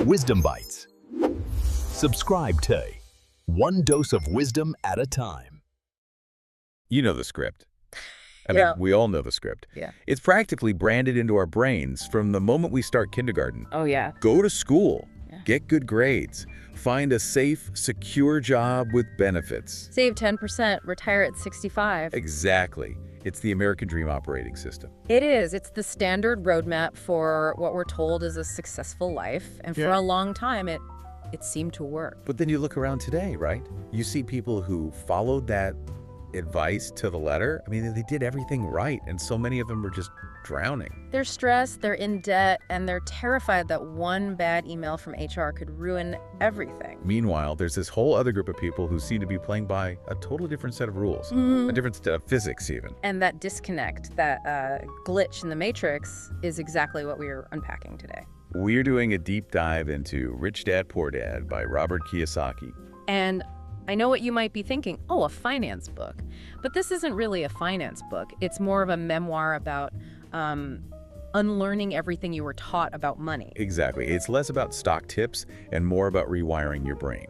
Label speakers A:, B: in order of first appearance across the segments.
A: Wisdom Bites. Subscribe to One Dose of Wisdom at a Time.
B: You know the script. I
C: Yeah.
B: mean, we all know the script.
C: Yeah.
B: It's practically branded into our brains from the moment we start kindergarten.
C: Oh, yeah.
B: Go to school,
C: Yeah.
B: get good grades, find a safe, secure job with benefits.
C: Save 10%, retire at 65.
B: Exactly. It's the American dream operating system.
C: It is. It's the standard roadmap for what we're told is a successful life. And for
B: Yeah.
C: a long time, it seemed to work.
B: But then you look around today, right? You see people who followed that advice to the letter. I mean, they did everything right, and so many of them were just drowning.
C: They're stressed, they're in debt, and they're terrified that one bad email from HR could ruin everything.
B: Meanwhile, there's this whole other group of people who seem to be playing by a totally different set of rules, a different set of physics even.
C: And that disconnect, that glitch in the matrix, is exactly what we are unpacking today.
B: We're doing a deep dive into Rich Dad, Poor Dad by Robert Kiyosaki.
C: And I know what you might be thinking, oh, a finance book. But this isn't really a finance book. It's more of a memoir about unlearning everything you were taught about money.
B: Exactly. It's less about stock tips and more about rewiring your brain.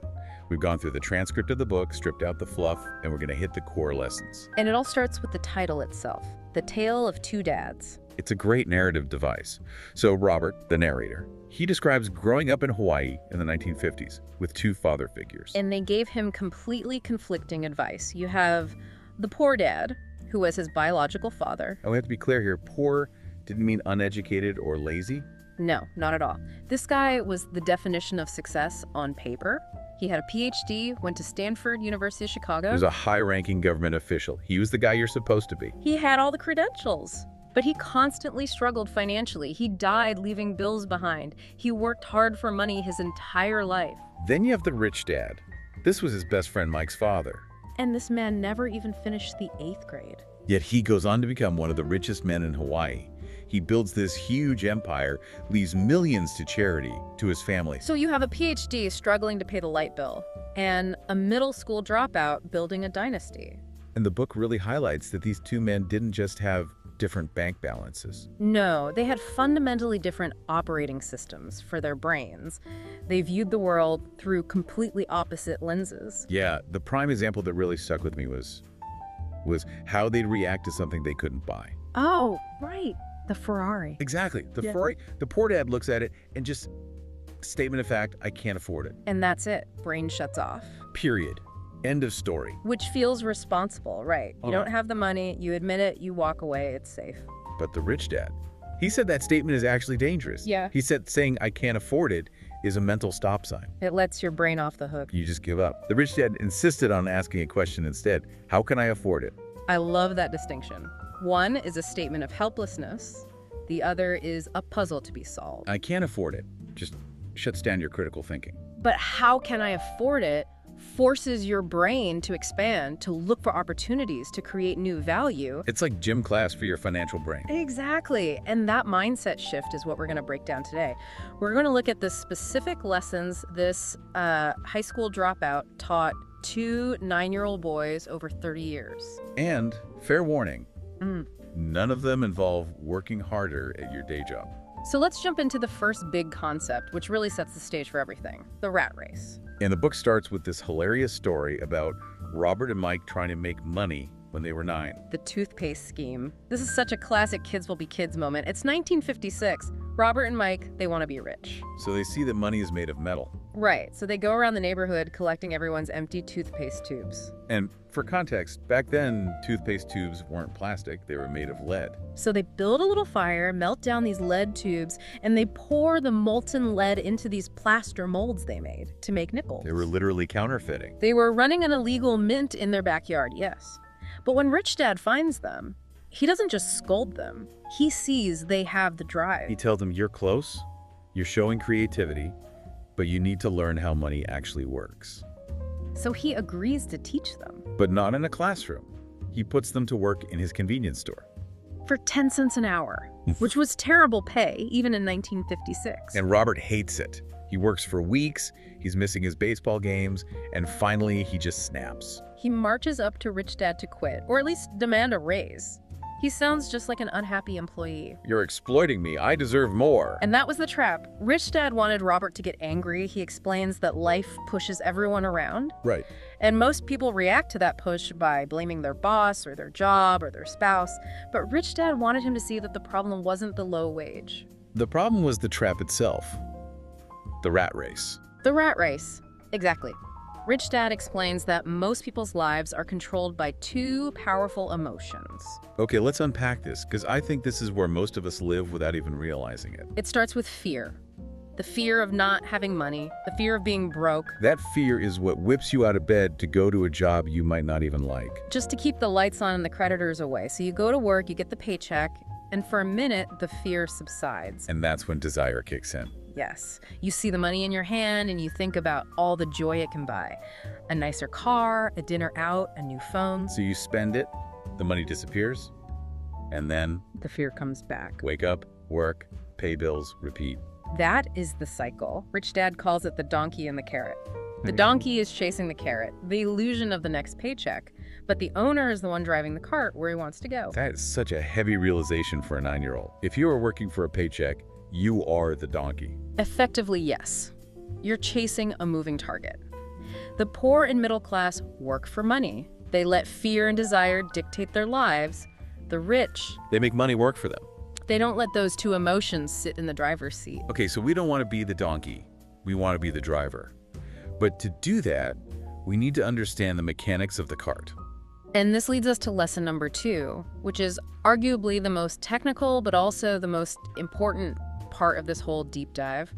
B: We've gone through the transcript of the book, stripped out the fluff, and we're going to hit the core lessons.
C: And it all starts with the title itself, The Tale of Two Dads.
B: It's a great narrative device. So Robert, the narrator, he describes growing up in Hawaii in the 1950s with two father figures.
C: And they gave him completely conflicting advice. You have the poor dad, who was his biological father.
B: And we have to be clear here, poor didn't mean uneducated or lazy.
C: No, not at all. This guy was the definition of success on paper. He had a PhD, went to Stanford, University of Chicago.
B: He was a high-ranking government official. He was the guy you're supposed to be.
C: He had all the credentials. But he constantly struggled financially. He died leaving bills behind. He worked hard for money his entire life.
B: Then you have the rich dad. This was his best friend Mike's father.
C: And this man never even finished the 8th grade.
B: Yet he goes on to become one of the richest men in Hawaii. He builds this huge empire, leaves millions to charity, to his family.
C: So you have a PhD struggling to pay the light bill, and a middle school dropout building a dynasty.
B: And the book really highlights that these two men didn't just have different bank balances.
C: No, they had fundamentally different operating systems for their brains. They viewed the world through completely opposite lenses.
B: Yeah, the prime example that really stuck with me was how they'd react to something they couldn't buy.
C: Oh, right. The Ferrari.
B: Exactly. The
C: Yeah.
B: Ferrari, the poor dad looks at it and just, statement of fact, I can't afford it.
C: And that's it. Brain shuts off.
B: Period. End of story.
C: Which feels responsible, right? You don't have the money, you admit it, you walk away, it's safe.
B: But the rich dad, he said that statement is actually dangerous.
C: Yeah.
B: He said saying I can't afford it is a mental stop sign.
C: It lets your brain off the hook.
B: You just give up. The rich dad insisted on asking a question instead. How can I afford it?
C: I love that distinction. One is a statement of helplessness. The other is a puzzle to be solved.
B: I can't afford it. Just shuts down your critical thinking.
C: But how can I afford it forces your brain to expand, to look for opportunities, to create new value.
B: It's like gym class for your financial brain.
C: Exactly. And that mindset shift is what we're going to break down today. We're going to look at the specific lessons this high school dropout taught two 9-year-old boys over 30 years.
B: And fair warning, none of them involve working harder at your day job.
C: So let's jump into the first big concept, which really sets the stage for everything, the rat race.
B: And the book starts with this hilarious story about Robert and Mike trying to make money when they were 9.
C: The toothpaste scheme. This is such a classic kids will be kids moment. It's 1956. Robert and Mike, they want to be rich.
B: So they see that money is made of metal.
C: Right, so they go around the neighborhood collecting everyone's empty toothpaste tubes.
B: And for context, back then, toothpaste tubes weren't plastic, they were made of lead.
C: So they build a little fire, melt down these lead tubes, and they pour the molten lead into these plaster molds they made to make nickels.
B: They were literally counterfeiting.
C: They were running an illegal mint in their backyard, yes. But when Rich Dad finds them, he doesn't just scold them. He sees they have the drive.
B: He tells them, you're close, you're showing creativity, but you need to learn how money actually works.
C: So he agrees to teach them.
B: But not in a classroom. He puts them to work in his convenience store.
C: For 10 cents an hour, which was terrible pay, even in 1956.
B: And Robert hates it. He works for weeks, he's missing his baseball games, and finally he just snaps.
C: He marches up to Rich Dad to quit, or at least demand a raise. He sounds just like an unhappy employee.
B: You're exploiting me. I deserve more.
C: And that was the trap. Rich Dad wanted Robert to get angry. He explains that life pushes everyone around.
B: Right.
C: And most people react to that push by blaming their boss or their job or their spouse. But Rich Dad wanted him to see that the problem wasn't the low wage.
B: The problem was the trap itself. The rat race.
C: The rat race. Exactly. Rich Dad explains that most people's lives are controlled by two powerful emotions.
B: Okay, let's unpack this, because I think this is where most of us live without even realizing it.
C: It starts with fear. The fear of not having money, the fear of being broke.
B: That fear is what whips you out of bed to go to a job you might not even like.
C: Just to keep the lights on and the creditors away. So you go to work, you get the paycheck, and for a minute, the fear subsides.
B: And that's when desire kicks in.
C: Yes. You see the money in your hand and you think about all the joy it can buy. A nicer car, a dinner out, a new phone.
B: So you spend it, the money disappears, and then
C: The fear comes back.
B: wake up, work, pay bills, repeat.
C: That is the cycle. Rich Dad calls it the donkey and the carrot. The donkey is chasing the carrot, the illusion of the next paycheck. But the owner is the one driving the cart where he wants to go.
B: That is such a heavy realization for a 9-year-old. If you are working for a paycheck, you are the donkey.
C: Effectively, yes. You're chasing a moving target. The poor and middle class work for money. They let fear and desire dictate their lives. The rich,
B: They make money work for them.
C: they don't let those two emotions sit in the driver's seat.
B: Okay, so we don't want to be the donkey. We want to be the driver. But to do that, we need to understand the mechanics of the cart.
C: And this leads us to lesson number 2, which is arguably the most technical but also the most important part of this whole deep dive: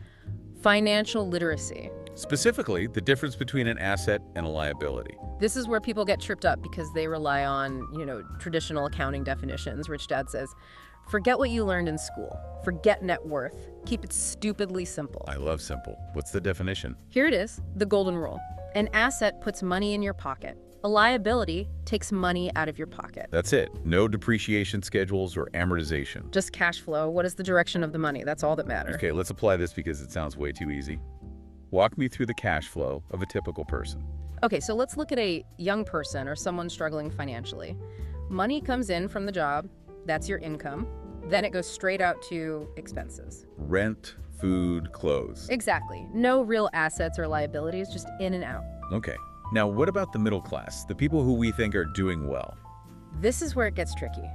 C: financial literacy.
B: Specifically, the difference between an asset and a liability.
C: This is where people get tripped up because they rely on, traditional accounting definitions. Rich Dad says, forget what you learned in school. Forget net worth. Keep it stupidly simple.
B: I love simple. What's the definition?
C: Here it is, the golden rule. An asset puts money in your pocket. A liability takes money out of your pocket.
B: That's it. No depreciation schedules or amortization.
C: Just cash flow. What is the direction of the money? That's all that matters.
B: Okay, let's apply this because it sounds way too easy. Walk me through the cash flow of a typical person.
C: Okay, so let's look at a young person or someone struggling financially. Money comes in from the job. That's your income. Then it goes straight out to expenses.
B: Rent, food, clothes.
C: Exactly. No real assets or liabilities, just in and out.
B: Okay. Now, what about the middle class, the people who we think are doing well?
C: This is where it gets tricky.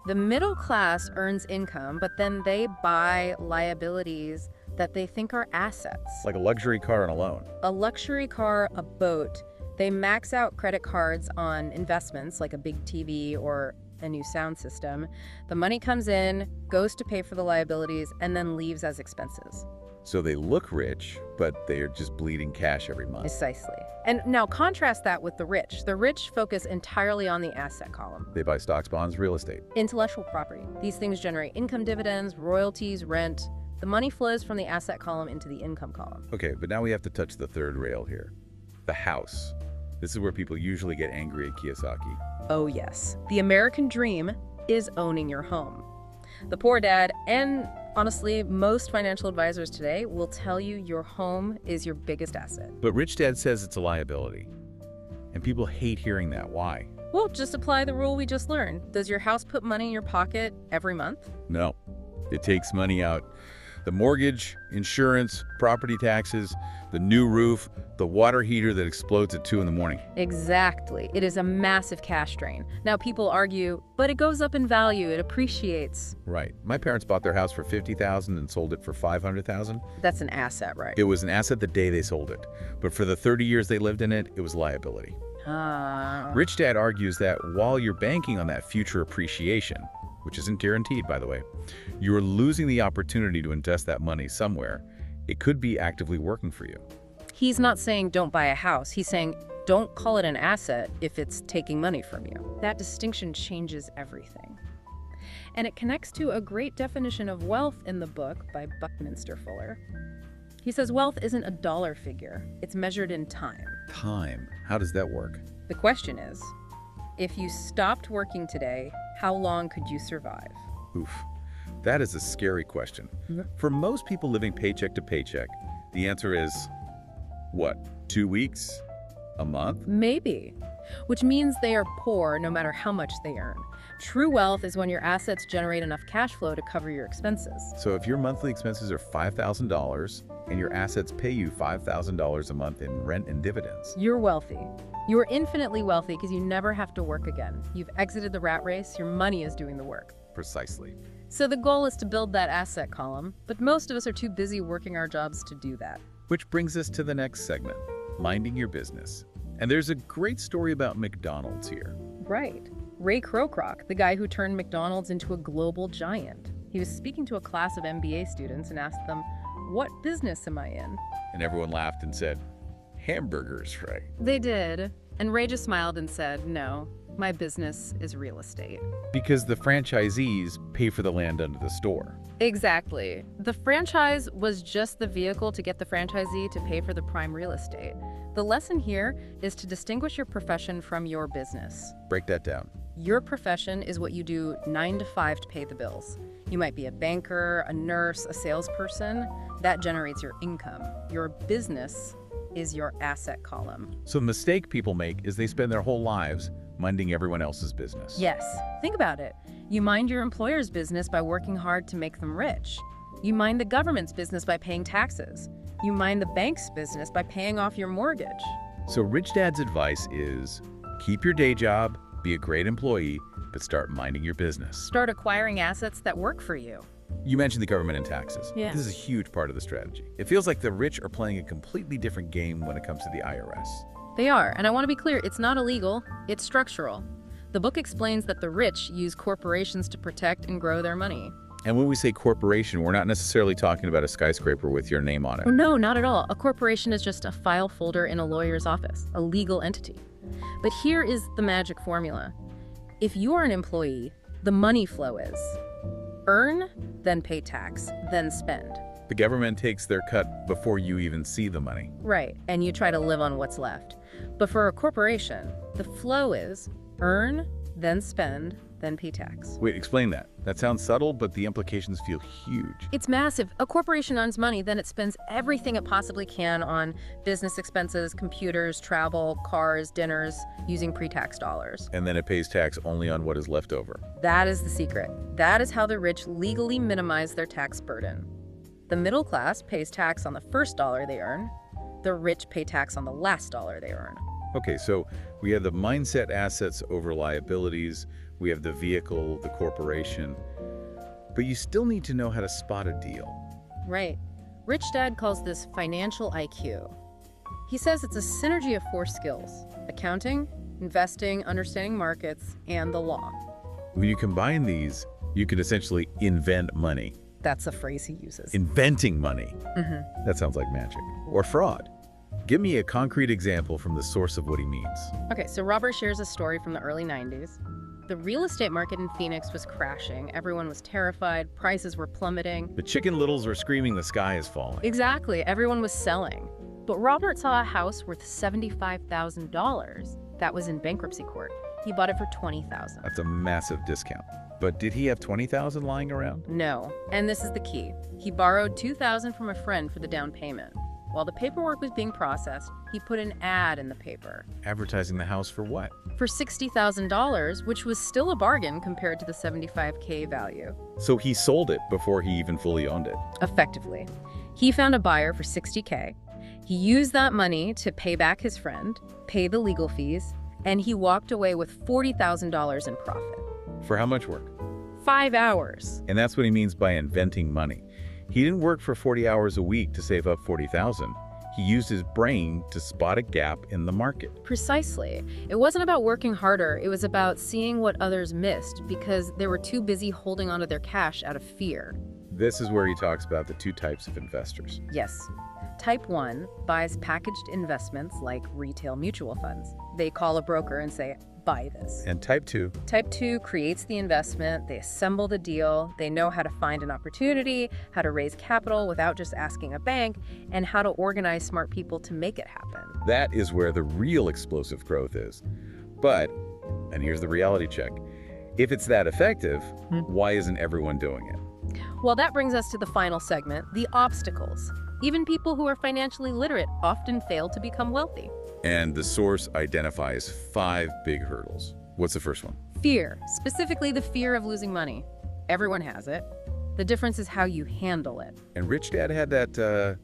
C: The middle class earns income, but then they buy liabilities that they think are assets.
B: Like a luxury car and a loan.
C: A luxury car, a boat. They max out credit cards on investments like a big TV or a new sound system. The money comes in, goes to pay for the liabilities, and then leaves as expenses.
B: So they look rich, but they're just bleeding cash every month.
C: Precisely. And now contrast that with the rich. The rich focus entirely on the asset column.
B: They buy stocks, bonds, real estate.
C: Intellectual property. These things generate income dividends, royalties, rent. The money flows from the asset column into the income column.
B: Okay, but now we have to touch the third rail here. The house. This is where people usually get angry at Kiyosaki.
C: Oh yes. The American dream is owning your home. The poor dad, and honestly, most financial advisors today will tell you your home is your biggest asset.
B: But Rich Dad says it's a liability. And people hate hearing that. Why?
C: Well, just apply the rule we just learned. Does your house put money in your pocket every month?
B: No. It takes money out. The mortgage, insurance, property taxes, the new roof, the water heater that explodes at 2 in the morning.
C: Exactly. It is a massive cash drain. Now people argue, but it goes up in value, it appreciates.
B: Right. My parents bought their house for $50,000 and sold it for $500,000.
C: That's an asset, right?
B: It was an asset the day they sold it. But for the 30 years they lived in it, it was liability. Rich Dad argues that while you're banking on that future appreciation, which isn't guaranteed, by the way, you're losing the opportunity to invest that money somewhere. It could be actively working for you.
C: He's not saying don't buy a house. He's saying don't call it an asset if it's taking money from you. That distinction changes everything. And it connects to a great definition of wealth in the book by Buckminster Fuller. He says wealth isn't a dollar figure. It's measured in time.
B: Time. How does that work?
C: The question is, if you stopped working today, how long could you survive?
B: Oof. That is a scary question. For most people living paycheck to paycheck, the answer is, what, 2 weeks? A month?
C: Maybe. Which means they are poor no matter how much they earn. True wealth is when your assets generate enough cash flow to cover your expenses.
B: So if your monthly expenses are $5,000 and your assets pay you $5,000 a month in rent and dividends,
C: You're wealthy. You are infinitely wealthy because you never have to work again. You've exited the rat race, your money is doing the work.
B: precisely.
C: So the goal is to build that asset column, but most of us are too busy working our jobs to do that.
B: Which brings us to the next segment, minding your business. And there's a great story about McDonald's here.
C: Right. Ray Krocrock, the guy who turned McDonald's into a global giant. He was speaking to a class of MBA students and asked them, "What business am I in?"
B: And everyone laughed and said, hamburgers, right?
C: They did. And Ray just smiled and said, "No, my business is real estate."
B: Because the franchisees pay for the land under the store.
C: Exactly. The franchise was just the vehicle to get the franchisee to pay for the prime real estate. The lesson here is to distinguish your profession from your business.
B: Break that down.
C: Your profession is what you do 9 to 5 to pay the bills. You might be a banker, a nurse, a salesperson. That generates your income. Your business is your asset column.
B: So the mistake people make is they spend their whole lives minding everyone else's business.
C: Yes, think about it. You mind your employer's business by working hard to make them rich. You mind the government's business by paying taxes. You mind the bank's business by paying off your mortgage.
B: So Rich Dad's advice is keep your day job, be a great employee, but start minding your business.
C: Start acquiring assets that work for you.
B: You mentioned the government and taxes.
C: Yeah.
B: This is a huge part of the strategy. It feels like the rich are playing a completely different game when it comes to the IRS.
C: They are, and I want to be clear, it's not illegal, it's structural. The book explains that the rich use corporations to protect and grow their money.
B: And when we say corporation, we're not necessarily talking about a skyscraper with your name on it.
C: Oh, no, not at all. A corporation is just a file folder in a lawyer's office, a legal entity. But here is the magic formula. If you are an employee, the money flow is earn, then pay tax, then spend.
B: The government takes their cut before you even see the money.
C: Right, and you try to live on what's left. But for a corporation, the flow is earn, then spend, then pay tax.
B: Wait, explain that. That sounds subtle, but the implications feel huge.
C: It's massive. A corporation earns money, then it spends everything it possibly can on business expenses, computers, travel, cars, dinners, using pre-tax dollars.
B: And then it pays tax only on what is left over.
C: That is the secret. That is how the rich legally minimize their tax burden. The middle class pays tax on the first dollar they earn. The rich pay tax on the last dollar they earn.
B: Okay, so we have the mindset assets over liabilities. We have the vehicle, the corporation. But you still need to know how to spot a deal.
C: Right. Rich Dad calls this financial IQ. He says it's a synergy of 4 skills: accounting, investing, understanding markets, and the law.
B: When you combine these, you can essentially invent money.
C: That's a phrase he uses.
B: Inventing money. That sounds like magic. Or fraud. Give me a concrete example from the source of what he means.
C: Okay, so Robert shares a story from the early 90s. The real estate market in Phoenix was crashing. Everyone was terrified. Prices were plummeting.
B: The chicken littles were screaming the sky is falling.
C: Exactly. Everyone was selling. But Robert saw a house worth $75,000 that was in bankruptcy court. He bought it for $20,000.
B: That's a massive discount. But did he have $20,000 lying around?
C: No. And this is the key. He borrowed $2,000 from a friend for the down payment. While the paperwork was being processed, he put an ad in the paper.
B: Advertising the house for what?
C: For $60,000, which was still a bargain compared to the $75K value.
B: So he sold it before he even fully owned it.
C: Effectively. He found a buyer for $60K. He used that money to pay back his friend, pay the legal fees, and he walked away with $40,000 in profit.
B: For how much work?
C: 5 hours.
B: And that's what he means by inventing money. He didn't work for 40 hours a week to save up $40,000. He used his brain to spot a gap in the market.
C: Precisely. It wasn't about working harder. It was about seeing what others missed because they were too busy holding onto their cash out of fear.
B: This is where he talks about the 2 types of investors.
C: Yes. Type 1 buys packaged investments like retail mutual funds. They call a broker and say, "Buy this."
B: And type 2.
C: Type 2 creates the investment, they assemble the deal, they know how to find an opportunity, how to raise capital without just asking a bank, and how to organize smart people to make it happen.
B: That is where the real explosive growth is. But, and here's the reality check, if it's that effective, why isn't everyone doing it?
C: Well, that brings us to the final segment, the obstacles. Even people who are financially literate often fail to become wealthy.
B: And the source identifies 5 big hurdles. What's the first one?
C: Fear, specifically the fear of losing money. Everyone has it. The difference is how you handle it.
B: And Rich Dad had that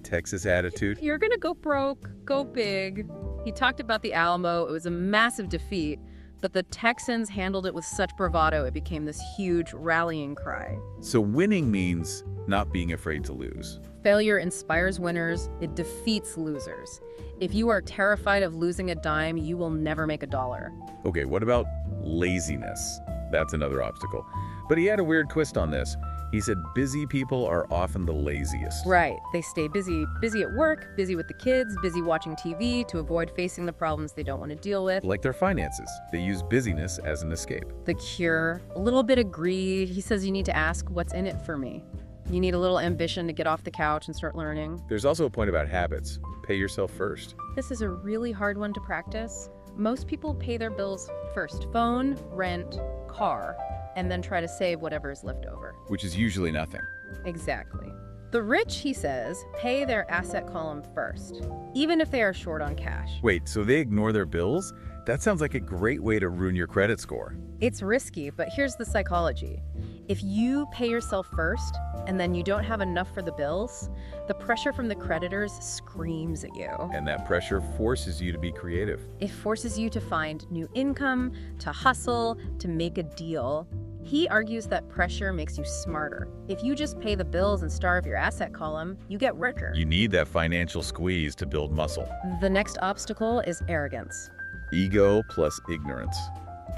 B: Texas attitude.
C: If you're gonna go broke, go big. He talked about the Alamo. It was a massive defeat, but the Texans handled it with such bravado it became this huge rallying cry.
B: So winning means not being afraid to lose.
C: Failure inspires winners, it defeats losers. If you are terrified of losing a dime, you will never make a dollar.
B: Okay, what about laziness? That's another obstacle. But he had a weird twist on this. He said busy people are often the laziest.
C: Right. They stay busy at work, busy with the kids, busy watching TV to avoid facing the problems they don't want to deal with.
B: Like their finances. They use busyness as an escape.
C: The cure, a little bit of greed. He says you need to ask, what's in it for me? You need a little ambition to get off the couch and start learning.
B: There's also a point about habits. Pay yourself first.
C: This is a really hard one to practice. Most people pay their bills first. Phone, rent, car, and then try to save whatever is left over.
B: Which is usually nothing.
C: Exactly. The rich, he says, pay their asset column first, even if they are short on cash.
B: Wait, so they ignore their bills? That sounds like a great way to ruin your credit score.
C: It's risky, but here's the psychology. If you pay yourself first, and then you don't have enough for the bills, the pressure from the creditors screams at you.
B: And that pressure forces you to be creative.
C: It forces you to find new income, to hustle, to make a deal. He argues that pressure makes you smarter. If you just pay the bills and starve your asset column, you get richer.
B: You need that financial squeeze to build muscle.
C: The next obstacle is arrogance.
B: Ego plus ignorance.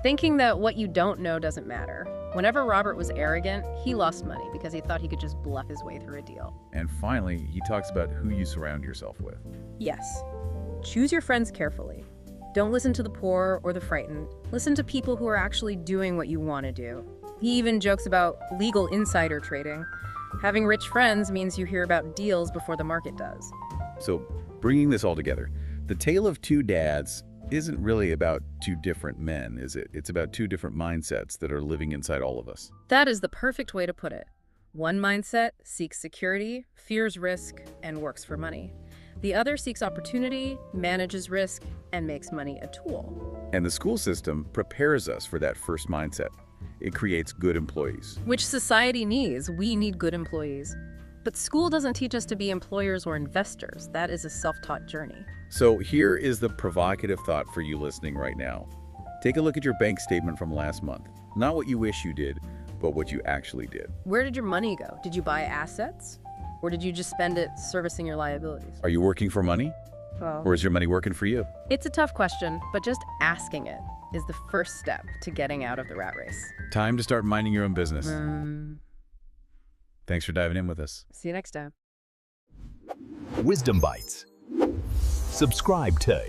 C: Thinking that what you don't know doesn't matter. Whenever Robert was arrogant, he lost money because he thought he could just bluff his way through a deal.
B: And finally, he talks about who you surround yourself with.
C: Yes. Choose your friends carefully. Don't listen to the poor or the frightened. Listen to people who are actually doing what you want to do. He even jokes about legal insider trading. Having rich friends means you hear about deals before the market does.
B: So, bringing this all together, the tale of two dads isn't really about two different men, is it? It's about two different mindsets that are living inside all of us.
C: That is the perfect way to put it. One mindset seeks security, fears risk, and works for money. The other seeks opportunity, manages risk, and makes money a tool.
B: And the school system prepares us for that first mindset. It creates good employees.
C: Which society needs. We need good employees. But school doesn't teach us to be employers or investors. That is a self-taught journey.
B: So here is the provocative thought for you listening right now. Take a look at your bank statement from last month. Not what you wish you did, but what you actually did.
C: Where did your money go? Did you buy assets? Or did you just spend it servicing your liabilities?
B: Are you working for money?
C: Well,
B: Or is your money working for you?
C: it's a tough question, but just asking it is the first step to getting out of the rat race.
B: Time to start minding your own business. Thanks for diving in with us.
C: See you next time.
A: Wisdom Bites. Subscribe to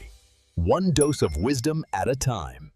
A: One Dose of Wisdom at a Time.